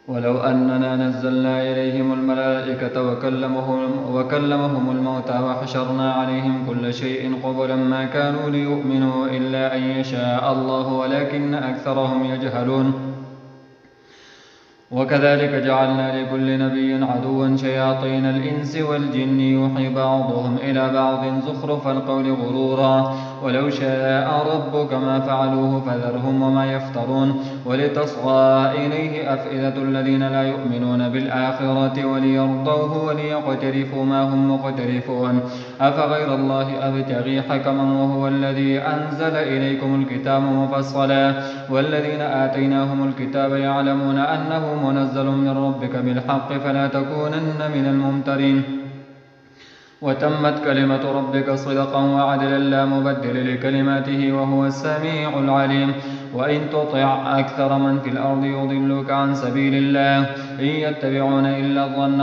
ولو أننا نزلنا إليهم الملائكة وكلمهم الموتى وحشرنا عليهم كل شيء قبلا ما كانوا ليؤمنوا إلا أن يشاء الله ولكن أكثرهم يجهلون وكذلك جعلنا لكل نبي عدوا شياطين الإنس والجن يوحي بعضهم إلى بعض زخرف القول غرورا ولو شاء ربك ما فعلوه فذرهم وما يفترون ولتصغى إليه أفئدة الذين لا يؤمنون بالآخرة وليرضوه وليقترفوا ما هم مقترفون أفغير الله أبتغي حكما وهو الذي أنزل إليكم الكتاب مفصلا والذين آتيناهم الكتاب يعلمون أنه منزل من ربك بالحق فلا تكونن من الممترين وتمت كلمة ربك صدقا وعدلا لا مبدل لكلماته وهو السميع العليم وإن تطع أكثر من في الأرض يضلوك عن سبيل الله إن يتبعون إلا الظن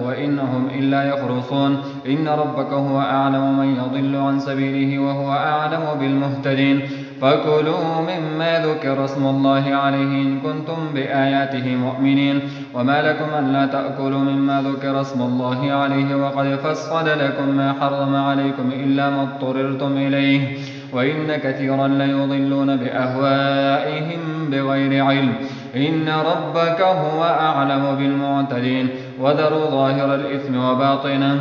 وإنهم إلا يخرصون إن ربك هو أعلم من يضل عن سبيله وهو أعلم بالمهتدين فكلوا مما ذكر اسم الله عليه إن كنتم بآياته مؤمنين وما لكم ألا تأكلوا مما ذكر اسم الله عليه وقد فصل لكم ما حرم عليكم إلا ما اضطررتم إليه وإن كثيرا ليضلون بأهوائهم بغير علم إن ربك هو أعلم بالمعتدين وذروا ظاهر الإثم وباطنه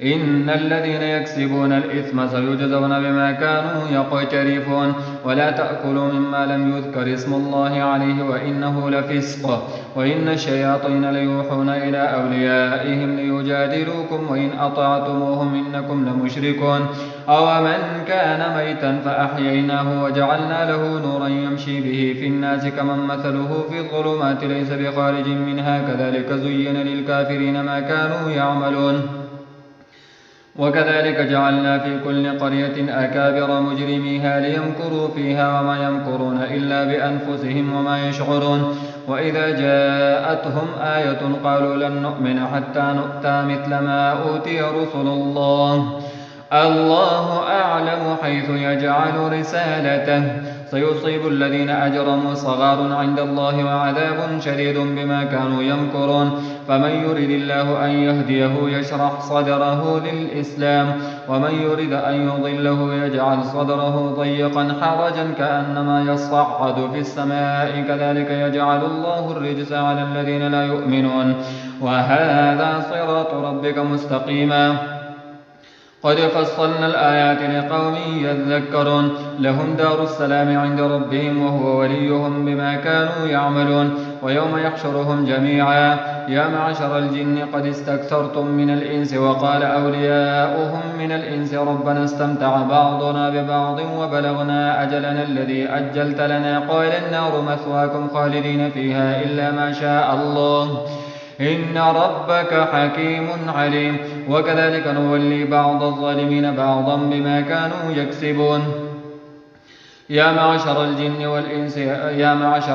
إن الذين يكسبون الإثم سيجزون بما كانوا يقترفون ولا تأكلوا مما لم يذكر اسم الله عليه وإنه لفسق وإن الشياطين ليوحون إلى أوليائهم ليجادلوكم وإن أطعتموهم إنكم لمشركون أومن كان ميتا فأحييناه وجعلنا له نورا يمشي به في الناس كمن مثله في الظلمات ليس بخارج منها كذلك زين للكافرين ما كانوا يعملون وكذلك جعلنا في كل قرية أكابر مجرميها ليمكروا فيها وما يمكرون إلا بأنفسهم وما يشعرون وإذا جاءتهم آية قالوا لن نؤمن حتى نؤتى مثل ما أوتي رسل الله أعلم حيث يجعل رسالته سيصيب الذين أجرموا صغار عند الله وعذاب شديد بما كانوا يمكرون فمن يرد الله أن يهديه يشرح صدره للإسلام ومن يرد أن يضله يجعل صدره ضيقا حرجا كأنما يصعد في السماء كذلك يجعل الله الرجس على الذين لا يؤمنون وهذا صراط ربك مستقيما قد فصلنا الآيات لقوم يذكرون لهم دار السلام عند ربهم وهو وليهم بما كانوا يعملون ويوم يحشرهم جميعا يا معشر الجن قد استكثرتم من الإنس وقال أولياؤهم من الإنس ربنا استمتع بعضنا ببعض وبلغنا أجلنا الذي أجلت لنا قال النار مثواكم خالدين فيها إلا ما شاء الله إن ربك حكيم عليم وكذلك نولي بعض الظالمين بعضا بما كانوا يكسبون يا معشر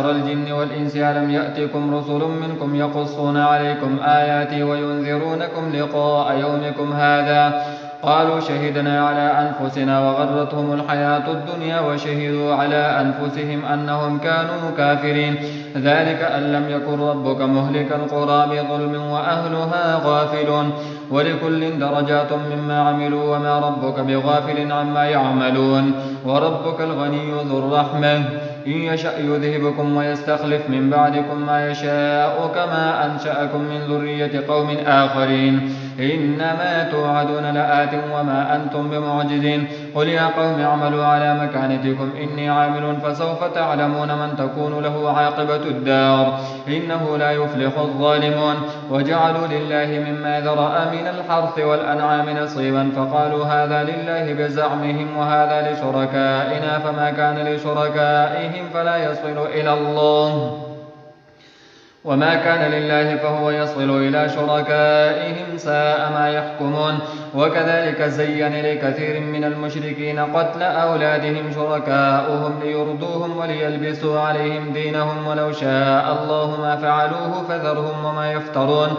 الجن والإنس ألم يأتكم رسل منكم يقصون عليكم آياتي وينذرونكم لقاء يومكم هذا قالوا شهدنا على أنفسنا وغرتهم الحياة الدنيا وشهدوا على أنفسهم أنهم كانوا كافرين ذلك أن لم يكن ربك مهلك القرى بظلم وأهلها غافلون ولكل درجات مما عملوا وما ربك بغافل عما يعملون وربك الغني ذو الرحمة إن يشأ يذهبكم ويستخلف من بعدكم ما يشاء كما أنشأكم من ذرية قوم آخرين إنما توعدون لآت وما أنتم بمعجزين قل يا قوم اعملوا على مكانتكم إني عامل فسوف تعلمون من تكون له عاقبة الدار إنه لا يفلح الظالمون وجعلوا لله مما ذرأ من الحرث والأنعام نصيبا فقالوا هذا لله بزعمهم وهذا لشركائنا فما كان لشركائهم فلا يصل إلى الله وما كان لله فهو يصل إلى شركائهم ساء ما يحكمون وكذلك زين لكثير من المشركين قتل أولادهم شركاؤهم ليردوهم وليلبسوا عليهم دينهم ولو شاء الله ما فعلوه فذرهم وما يفترون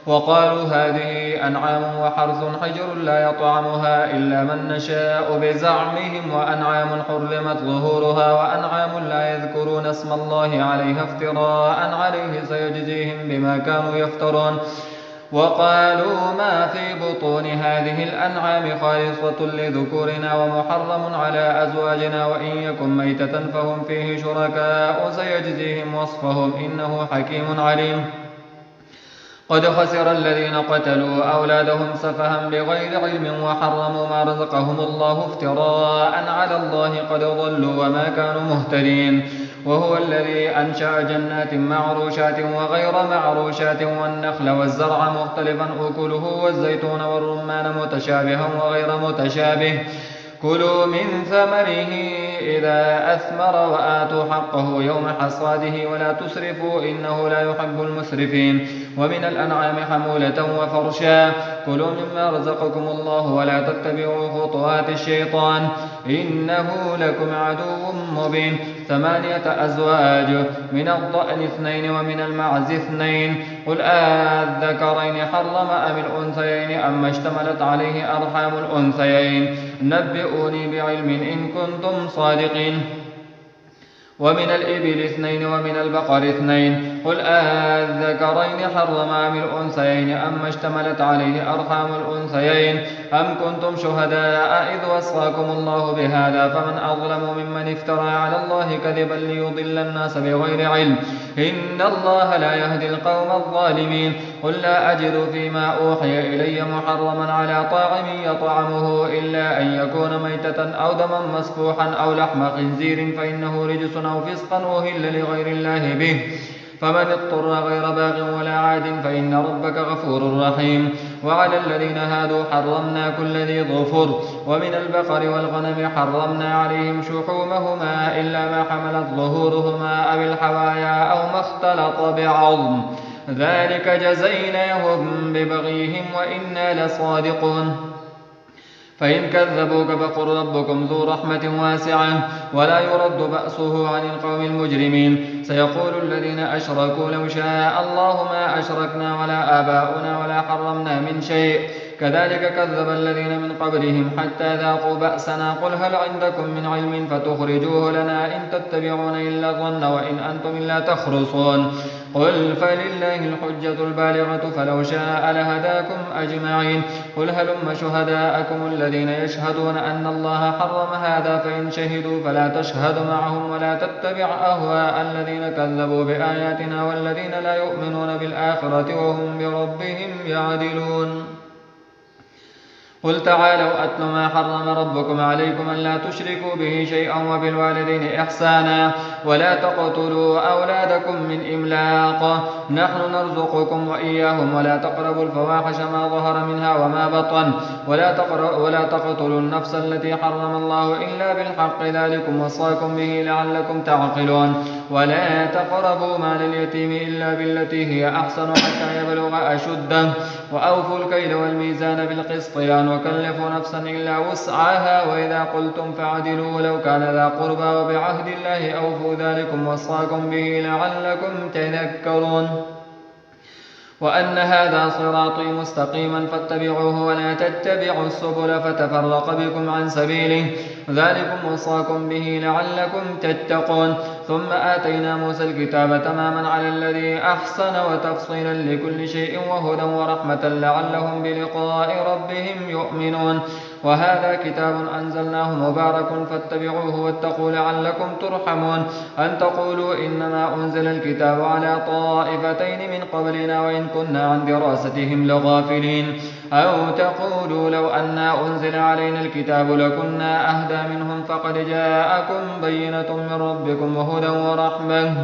وقالوا هذه أنعام وحرث حجر لا يطعمها إلا من نشاء بزعمهم، وأنعام حرمت ظهورها، وأنعام لا يذكرون اسم الله عليها افتراء عليه سيجزيهم بما كانوا يفترون. وقالوا ما في بطون هذه الأنعام خالصة لذكورنا ومحرم على أزواجنا، وإن يكن ميتة فهم فيه شركاء سيجزيهم وصفهم إنه حكيم عليم. قد خسر الذين قتلوا أولادهم سفها بغير علم وحرموا ما رزقهم الله افتراء على الله قد ضلوا وما كانوا مهتدين. وهو الذي أنشأ جنات معروشات وغير معروشات والنخل والزرع مختلفا أكله والزيتون والرمان متشابها وغير متشابه، كلوا من ثمره إذا أثمر وآتوا حقه يوم حصاده ولا تسرفوا إنه لا يحب المسرفين. ومن الأنعام حمولة وفرشا، كلوا مما رزقكم الله ولا تتبعوا خطوات الشيطان إنه لكم عدو مبين. 8 أزواج، من الضأن 2 ومن المعز 2، قل آذكرين حرم أم الأنثيين أما اشتملت عليه أرحام الأنثيين، نبئوني بعلم إن كنتم صادقين. ومن الإبل 2 ومن البقر 2، قل آذكرين حرم أم الأنثيين أما اشتملت عليه أرحام الأنثيين أم كنتم شهداء إذ وصاكم الله بهذا، فمن أظلم ممن افترى على الله كذبا ليضل الناس بغير علم إن الله لا يهدي القوم الظالمين. قل لا أجد فيما أوحي إلي محرما على طاعم يطعمه إلا أن يكون ميتة أو دما مسفوحا أو لحم خنزير فإنه رجس أو فسقا أهل لغير الله به، فمن اضطر غير باغ ولا عاد فإن ربك غفور رحيم. وعلى الذين هادوا حرمنا كل ذي ظفر، ومن البقر والغنم حرمنا عليهم شحومهما إلا ما حملت ظهورهما أو الحوايا أو ما اختلط بعظم، ذلك جزيناهم ببغيهم وإنا لصادقون. فإن كذبوك فقل ربكم ذو رحمة واسعة ولا يرد بأسه عن القوم المجرمين. سيقول الذين أشركوا لو شاء الله ما أشركنا ولا آباؤنا ولا حرمنا من شيء كذلك كذب الذين من قبلهم حتى ذاقوا بأسنا. قل هل عندكم من علم فتخرجوه لنا إن تتبعون إلا الظن وإن أنتم إلا تخرصون. قل فلله الحجة البالغة فلو شاء لهداكم أجمعين. قل هلم شهداءكم الذين يشهدون أن الله حرم هذا فإن شهدوا فلا تشهد معهم ولا تتبع أهواء الذين كذبوا بآياتنا والذين لا يؤمنون بالآخرة وهم بربهم يعدلون. قل تعالوا أتل ما حرم ربكم عليكم ألا تشركوا به شيئا وبالوالدين إحسانا ولا تقتلوا أولادكم من إملاق نحن نرزقكم وإياهم ولا تقربوا الفواحش ما ظهر منها وما بطن ولا تقتلوا النفس التي حرم الله إلا بالحق ذلكم وصاكم به لعلكم تعقلون. ولا تقربوا مال اليتيم إلا بالتي هي أحسن حتى يبلغ أشده وأوفوا الكيل والميزان بالقسط لا نكلف نفسا إلا وسعها وإذا قلتم فعدلوا لو كان ذا قربى وبعهد الله أوفوا ذلكم وصاكم به لعلكم تذكرون. وأن هذا صراطي مستقيما فاتبعوه ولا تتبعوا السبل فتفرق بكم عن سبيله ذلكم وصاكم به لعلكم تتقون. ثم آتينا موسى الكتاب تماما على الذي أحسن وتفصيلا لكل شيء وهدى ورحمة لعلهم بلقاء ربهم يؤمنون. وهذا كتاب أنزلناه مبارك فاتبعوه واتقوا لعلكم ترحمون. أن تقولوا إنما أنزل الكتاب على طائفتين من قبلنا وإن كنا عن دراستهم لغافلين أو تقولوا لو أنا أنزل علينا الكتاب لكنا أهدى منهم فقد جاءكم بينة من ربكم وهدى ورحمة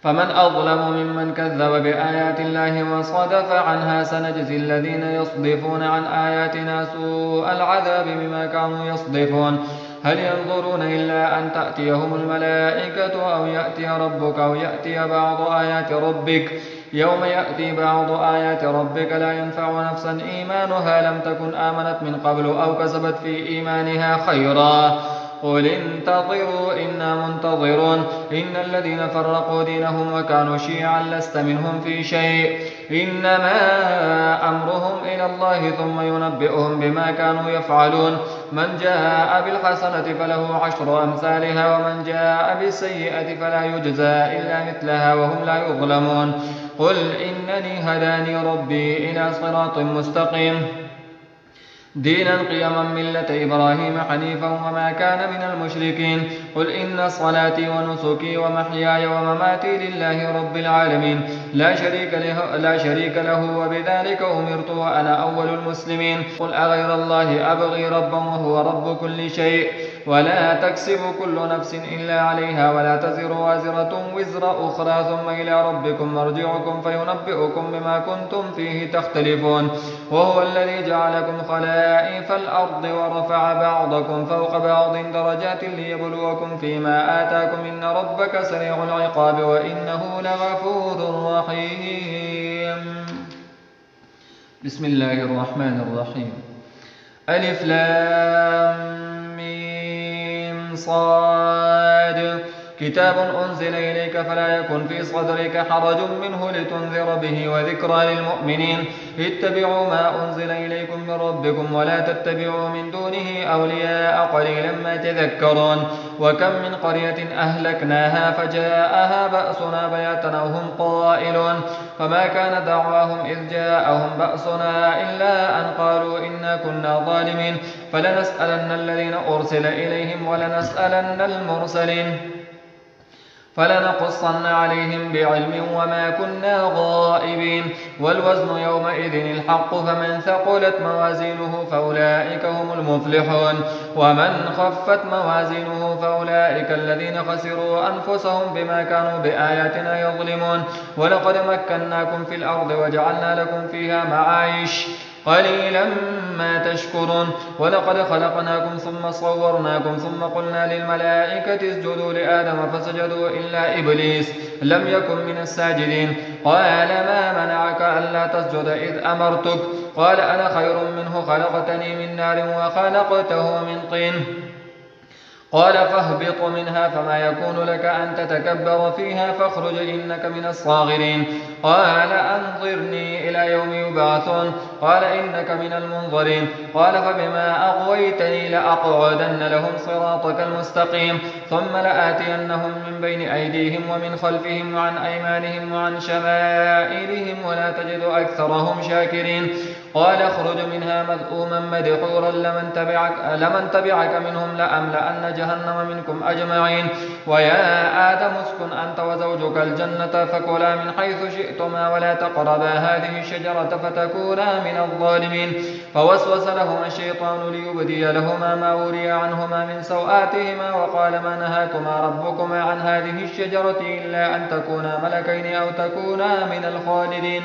فمن أظلم ممن كذب بآيات الله وصدف عنها. سنجزي الذين يصدفون عن آياتنا سوء العذاب بما كانوا يصدفون. هل ينظرون إلا أن تأتيهم الملائكة أو يأتي ربك أو يأتي بعض آيات ربك يوم يأتي بعض آيات ربك لا ينفع نفسا إيمانها لم تكن آمنت من قبل أو كسبت في إيمانها خيرا قل انتظروا إنا منتظرون. إن الذين فرقوا دينهم وكانوا شيعا لست منهم في شيء إنما أمرهم إلى الله ثم ينبئهم بما كانوا يفعلون من جاء بالحسنة فله 10 أمثالها ومن جاء بالسيئة فلا يجزى إلا مثلها وهم لا يظلمون قل إنني هداني ربي إلى صراط مستقيم دينا قيما ملة إبراهيم حنيفا وما كان من المشركين قل إن صلاتي ونسكي ومحياي ومماتي لله رب العالمين لا شريك له وبذلك أمرت وأنا أول المسلمين قل أغير الله أبغي ربا وهو رب كل شيء ولا تكسب كل نفس إلا عليها ولا تزر وازرة وزر أخرى ثم إلى ربكم مرجعكم فينبئكم بما كنتم فيه تختلفون وهو الذي جعلكم خلائف الأرض ورفع بعضكم فوق بعض درجات ليبلوكم فيما آتاكم إن ربك سريع العقاب وإنه لغفور رحيم بسم الله الرحمن الرحيم ألف لام ميم صاد كتاب أنزل إليك فلا يكن في صدرك حرج منه لتنذر به وذكرى للمؤمنين اتبعوا ما أنزل إليكم من ربكم ولا تتبعوا من دونه أولياء قليلا ما تذكرون وكم من قرية أهلكناها فجاءها بأسنا بياتا وهم قائلون فما كان دعواهم إذ جاءهم بأسنا إلا أن قالوا إنا كنا ظالمين فلنسألن الذين أرسل إليهم ولنسألن المرسلين فلنقصن عليهم بعلم وما كنا غائبين والوزن يومئذ الحق فمن ثقلت موازينه فأولئك هم المفلحون ومن خفت موازينه فأولئك الذين خسروا أنفسهم بما كانوا بآياتنا يظلمون ولقد مكناكم في الأرض وجعلنا لكم فيها معايش قليلا ما تشكرون ولقد خلقناكم ثم صورناكم ثم قلنا للملائكة اسجدوا لآدم فسجدوا إلا إبليس لم يكن من الساجدين قال ما منعك ألا تسجد إذ أمرتك قال أنا خير منه خلقتني من نار وخلقته من طين قال فاهبط منها فما يكون لك أن تتكبر فيها فاخرج إنك من الصاغرين قال أنظرني إلى يوم يبعثون قال إنك من المنظرين قال فبما أغويتني لأقعدن لهم صراطك المستقيم ثم لآتينهم من بين أيديهم ومن خلفهم وعن أيمانهم وعن شمائلهم ولا تجد أكثرهم شاكرين قال اخرج منها مذءوما مدحورا لمن تبعك منهم لأملأن جهنم منكم أجمعين ويا آدم اسكن أنت وزوجك الجنة فكلا من حيث شئتما ولا تقربا هذه الشجرة فتكونا من الظالمين فوسوس لهما الشيطان ليبدي لهما ما وري عنهما من سوآتهما وقال ما نهاكما ربكما عن هذه الشجرة إلا أن تكونا ملكين أو تكونا من الخالدين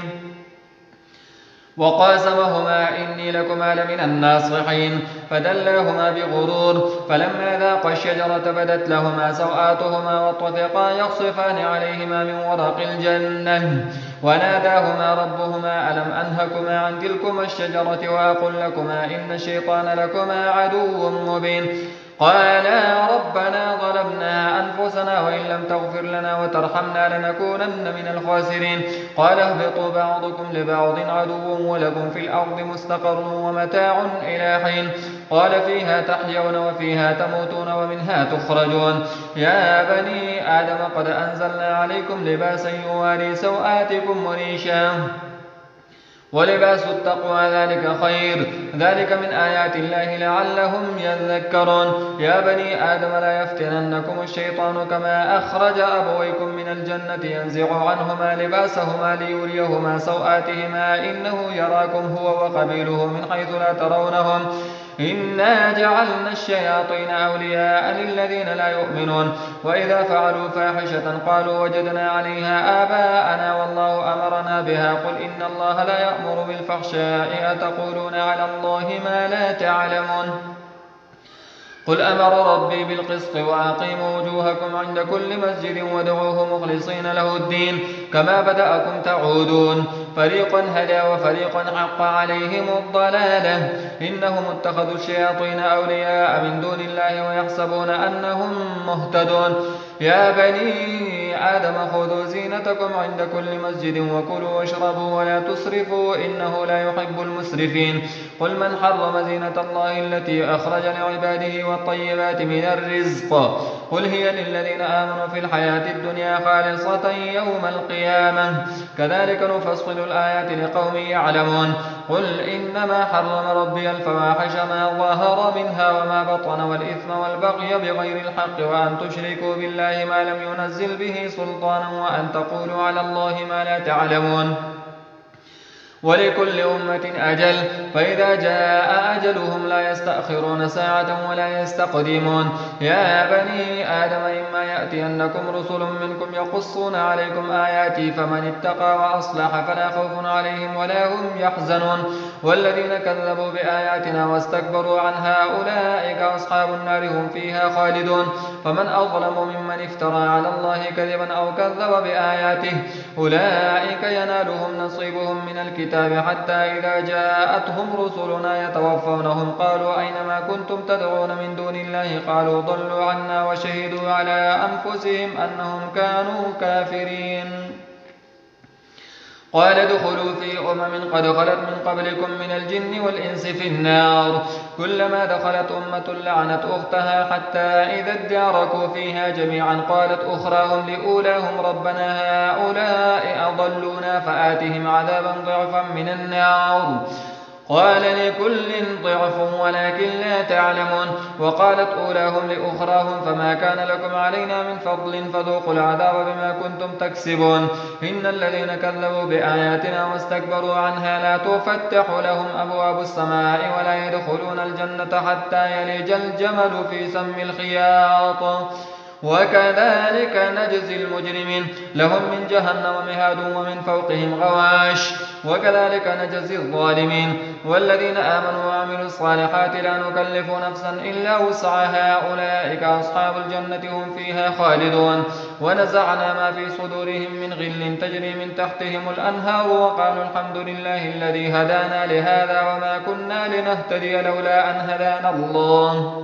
وقاسمهما إني لكما لمن الناصحين فدلاهما بغرور فلما ذاقا الشجرة بدت لهما سوآتهما وطفقا يخصفان عليهما من ورق الجنة وناداهما ربهما ألم أنهكما عن تلكما الشجرة وأقل لكما إن الشيطان لكما عدو مبين قالا ربنا ظلمنا أنفسنا وإن لم تغفر لنا وترحمنا لنكونن من الخاسرين قال اهبطوا بعضكم لبعض عدو ولكم في الأرض مستقر ومتاع إلى حين قال فيها تحيون وفيها تموتون ومنها تخرجون يا بني آدم قد أنزلنا عليكم لباسا يواري سوآتكم وريشا ولباس التقوى ذلك خير ذلك من آيات الله لعلهم يذكرون يا بني آدم لا يفتننكم الشيطان كما أخرج أبويكم من الجنة ينزع عنهما لباسهما ليريهما سوآتهما إنه يراكم هو وقبيله من حيث لا ترونهم إنا جعلنا الشياطين أولياء للذين لا يؤمنون وإذا فعلوا فاحشة قالوا وجدنا عليها آباءنا والله أمرنا بها قل إن الله لا يأمر بالفحشاء أتقولون على الله ما لا تعلمون قل أمر ربي بالقسط وأقيموا وجوهكم عند كل مسجد وادعوه مخلصين له الدين كما بدأكم تعودون فريقا هدى وفريقا حق عليهم الضلالة إنهم اتخذوا الشياطين أولياء من دون الله ويحسبون أنهم مهتدون يا بني آدم خذوا زينتكم عند كل مسجد وكلوا واشربوا ولا تسرفوا إنه لا يحب المسرفين قل من حرم زينة الله التي أخرج لعباده والطيبات من الرزق قل هي للذين آمنوا في الحياة الدنيا خالصة يوم القيامة كذلك نفصل الآيات لقوم يعلمون قل إنما حرم ربي الفواحش ما ظهر منها وما بطن والإثم والبغي بغير الحق وأن تشركوا بالله ما لم ينزل به سلطانا وأن تقولوا على الله ما لا تعلمون ولكل أمة أجل فإذا جاء أجلهم لا يستأخرون ساعة ولا يستقدمون يا بني آدم إما يأتينكم رسل منكم يقصون عليكم آياتي فمن اتقى وأصلح فلا خوف عليهم ولا هم يحزنون والذين كذبوا بآياتنا واستكبروا عنها أولئك أصحاب النار هم فيها خالدون فمن أظلم ممن افترى على الله كذبا أو كذب بآياته أولئك ينالهم نصيبهم من الكتاب حتى إذا جاءتهم رسلنا يتوفونهم قالوا أينما كنتم تدعون من دون الله قالوا ضلوا عنا وشهدوا على أنفسهم أنهم كانوا كافرين قال ادخلوا في قد خلت من قبلكم من الجن والإنس في النار كلما دخلت أمة لعنت أختها حتى إذا اداركوا فيها جميعا قالت أخراهم لأولاهم ربنا هؤلاء أضلونا فآتهم عذابا ضعفا من النار قال لكل ضعف ولكن لا تعلمون وقالت أولاهم لأخراهم فما كان لكم علينا من فضل فذوقوا العذاب بما كنتم تكسبون إن الذين كذبوا بآياتنا واستكبروا عنها لا تفتح لهم أبواب السماء ولا يدخلون الجنة حتى يلج الجمل في سم الخياط وكذلك نجزي المجرمين لهم من جهنم مهاد ومن فوقهم غواش وكذلك نجزي الظالمين والذين آمنوا وعملوا الصالحات لا نكلف نفسا إلا وسعها أولئك أصحاب الجنة هم فيها خالدون ونزعنا ما في صدورهم من غل تجري من تحتهم الأنهار وقالوا الحمد لله الذي هدانا لهذا وما كنا لنهتدي لولا أن هدانا الله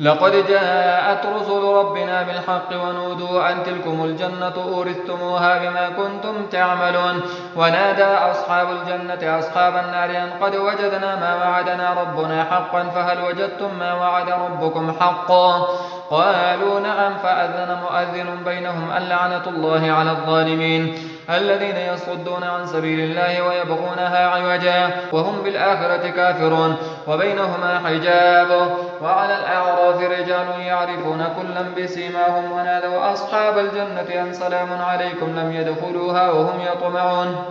لقد جاءت رسل ربنا بالحق ونودوا أن تلكم الجنة أورثتموها بما كنتم تعملون ونادى أصحاب الجنة أصحاب النار أن قد وجدنا ما وعدنا ربنا حقا فهل وجدتم ما وعد ربكم حقا قالوا نعم فأذن مؤذن بينهم اللعنة الله على الظالمين الذين يصدون عن سبيل الله ويبغونها عوجا وهم بالآخرة كافرون وبينهما حجاب وعلى الأعراف رجال يعرفون كلا بسيماهم ونادوا أصحاب الجنة أن سلام عليكم لم يدخلوها وهم يطمعون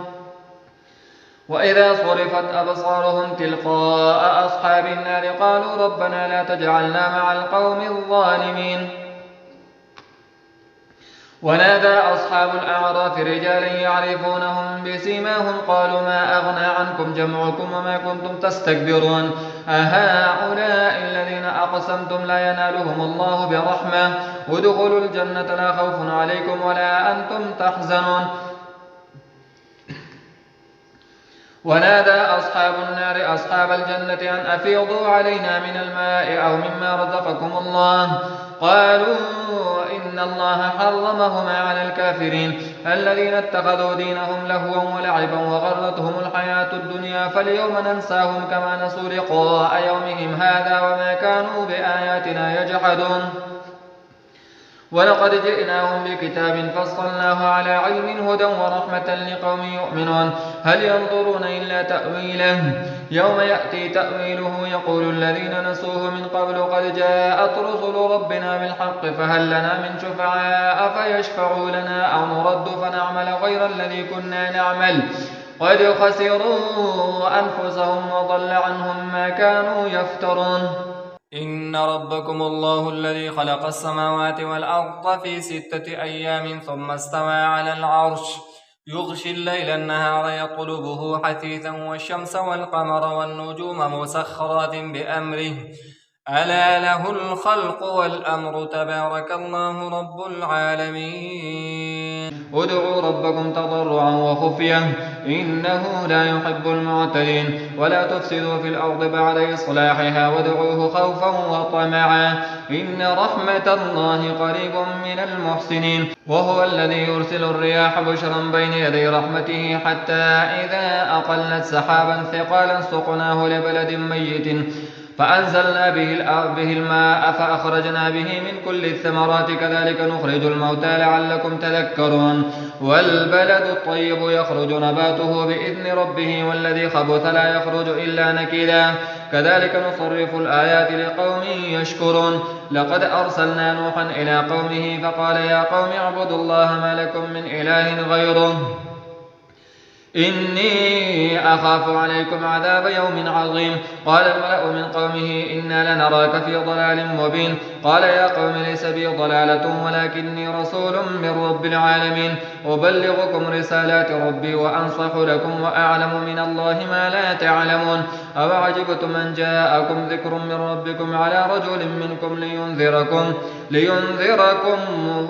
وإذا صرفت أبصارهم تلقاء أصحاب النار قالوا ربنا لا تجعلنا مع القوم الظالمين ونادى أصحاب الأعراف رجالا يعرفونهم بسيماهم قالوا ما أغنى عنكم جمعكم وما كنتم تستكبرون أهؤلاء الذين أقسمتم لا ينالهم الله برحمة ادخلوا الجنة لا خوف عليكم ولا أنتم تحزنون ونادى أصحاب النار أصحاب الجنة أن أفيضوا علينا من الماء أو مما رزقكم الله قالوا إن الله حرمهما على الكافرين الذين اتخذوا دينهم لهوا ولعبا وغرتهم الحياة الدنيا فاليوم ننساهم كما نسوا لقاء يومهم هذا وما كانوا بآياتنا يجحدون ولقد جئناهم بكتاب فصلناه على علم هدى ورحمة لقوم يؤمنون هل ينظرون إلا تأويله يوم يأتي تأويله يقول الذين نسوه من قبل قد جاءت رسل ربنا بالحق فهل لنا من شفعاء فيشفعوا لنا أو نرد فنعمل غير الذي كنا نعمل قد خسروا أنفسهم وضل عنهم ما كانوا يفترون إن ربكم الله الذي خلق السماوات والأرض في 6 أيام ثم استوى على العرش يغشي الليل النهار يطلبه حثيثا والشمس والقمر والنجوم مسخرات بأمره ألا له الخلق والأمر تبارك الله رب العالمين ادعوا ربكم تضرعا وخفية إنه لا يحب المعتدين ولا تفسدوا في الأرض بعد إصلاحها وادعوه خوفا وطمعا إن رحمة الله قريب من المحسنين وهو الذي يرسل الرياح بشرا بين يدي رحمته حتى إذا أقلت سحابا ثقالا سقناه لبلد ميت فأنزلنا به الماء فأخرجنا به من كل الثمرات كذلك نخرج الموتى لعلكم تذكرون والبلد الطيب يخرج نباته بإذن ربه والذي خبث لا يخرج إلا نكدا كذلك نصرف الآيات لقوم يشكرون لقد أرسلنا نوحا إلى قومه فقال يا قوم اعبدوا الله ما لكم من إله غيره إني أخاف عليكم عذاب يوم عظيم قال الملأ من قومه إنا لنراك في ضلال مبين قال يا قوم ليس بي ضلالة ولكني رسول من رب العالمين أبلغكم رسالات ربي وأنصح لكم وأعلم من الله ما لا تعلمون أوعجبتم أن جاءكم ذكر من ربكم على رجل منكم لينذركم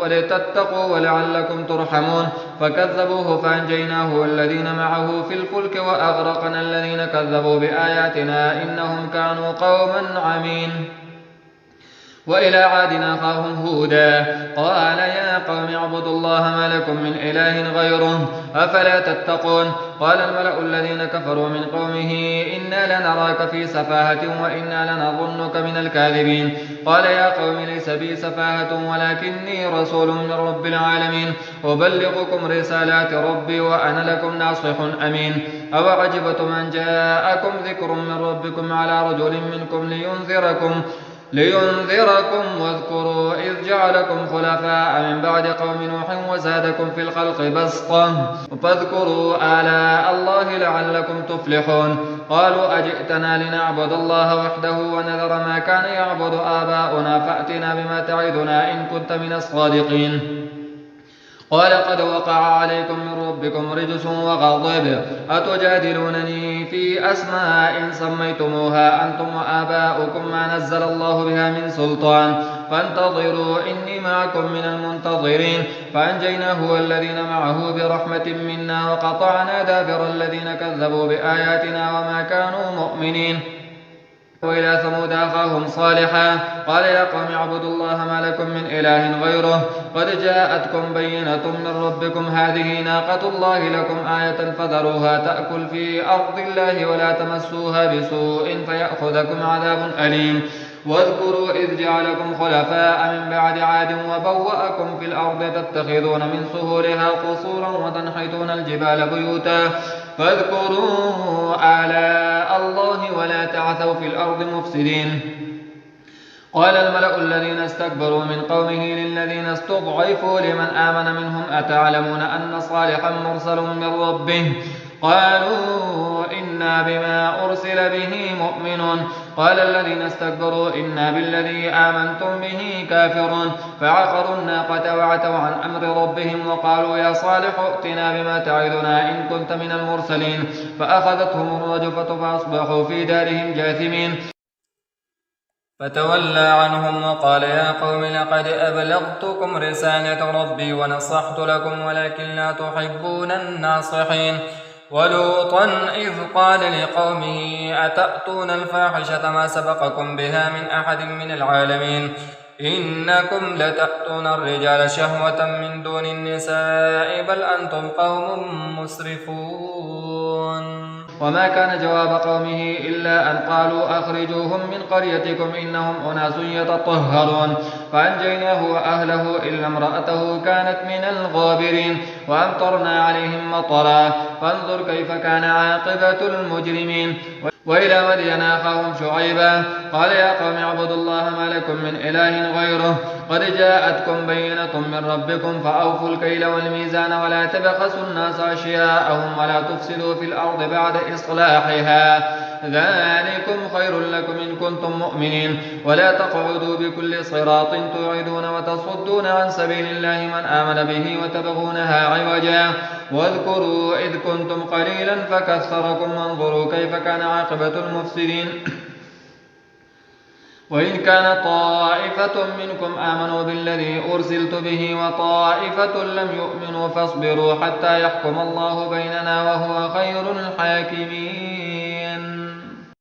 ولتتقوا ولعلكم ترحمون فكذبوه فأنجيناه والذين معه في الفلك وأغرقنا الذين كذبوا بآياتنا إنهم كانوا قوما عمين وإلى عاد أخاهم هودا قال يا قوم اعبدوا الله ما لكم من إله غيره أفلا تتقون قال الملأ الذين كفروا من قومه إنا لنراك في سفاهة وإنا لنظنك من الكاذبين قال يا قوم ليس بي سفاهة ولكني رسول من رب العالمين أبلغكم رسالات ربي وأنا لكم ناصح أمين أوعجبتم أن جاءكم ذكر من ربكم على رجل منكم لينذركم واذكروا إذ جعلكم خلفاء من بعد قوم نوح وزادكم في الخلق بسطة فاذكروا آلاء الله لعلكم تفلحون قالوا أجئتنا لنعبد الله وحده ونذر ما كان يعبد آباؤنا فأتنا بما تعدنا إن كنت من الصادقين قال قد وقع عليكم من ربكم رجس وغضب أتجادلونني في أسماء سميتموها أنتم وآباؤكم ما نزل الله بها من سلطان فانتظروا إني معكم من المنتظرين فأنجيناه والذين معه برحمة منا وقطعنا دابر الذين كذبوا بآياتنا وما كانوا مؤمنين وإلى ثمود أخاهم صالحا قال يا قوم اعبدوا الله ما لكم من إله غيره قد جاءتكم بينة من ربكم هذه ناقة الله لكم آية فذروها تأكل في أرض الله ولا تمسوها بسوء فيأخذكم عذاب أليم واذكروا إذ جعلكم خلفاء من بعد عاد وبوأكم في الأرض تتخذون من سهولها قصورا وتنحتون الجبال بيوتا فاذكروا آلاء الله ولا تعثوا في الأرض مفسدين قال الملأ الذين استكبروا من قومه للذين استضعفوا لمن آمن منهم أتعلمون أن صالحا مرسل من ربه قالوا إنا بما أرسل به مؤمنون قال الذين استكبروا إنا بالذي آمنتم به كافرون فعقروا الناقة وعتوا عن أمر ربهم وقالوا يا صالح ائتنا بما تعدنا إن كنت من المرسلين فأخذتهم الرجفة فأصبحوا في دارهم جاثمين فتولى عنهم وقال يا قوم لقد أبلغتكم رسالة ربي ونصحت لكم ولكن لا تحبون الناصحين ولوطا إذ قال لقومه أتأتون الفاحشة ما سبقكم بها من أحد من العالمين إنكم لتأتون الرجال شهوة من دون النساء بل أنتم قوم مسرفون وما كان جواب قومه إلا أن قالوا أخرجوهم من قريتكم إنهم أناس يتطهرون فأنجيناه وأهله إلا امرأته كانت من الغابرين وأمطرنا عليهم مطرا فانظر كيف كان عاقبة المجرمين وإلى مدين أخاهم شعيبا قال يا قوم اعبدوا الله ما لكم من إله غيره قد جاءتكم بينة من ربكم فأوفوا الكيل والميزان ولا تبخسوا الناس أشياءهم ولا تفسدوا في الأرض بعد إصلاحها ذلكم خير لكم إن كنتم مؤمنين ولا تقعدوا بكل صراط توعدون وتصدون عن سبيل الله من آمن به وتبغونها عوجا واذكروا إذ كنتم قليلا فكثركم وانظروا كيف كان عاقبة المفسدين وإن كان طائفة منكم آمنوا بالذي أرسلت به وطائفة لم يؤمنوا فاصبروا حتى يحكم الله بيننا وهو خير الحاكمين.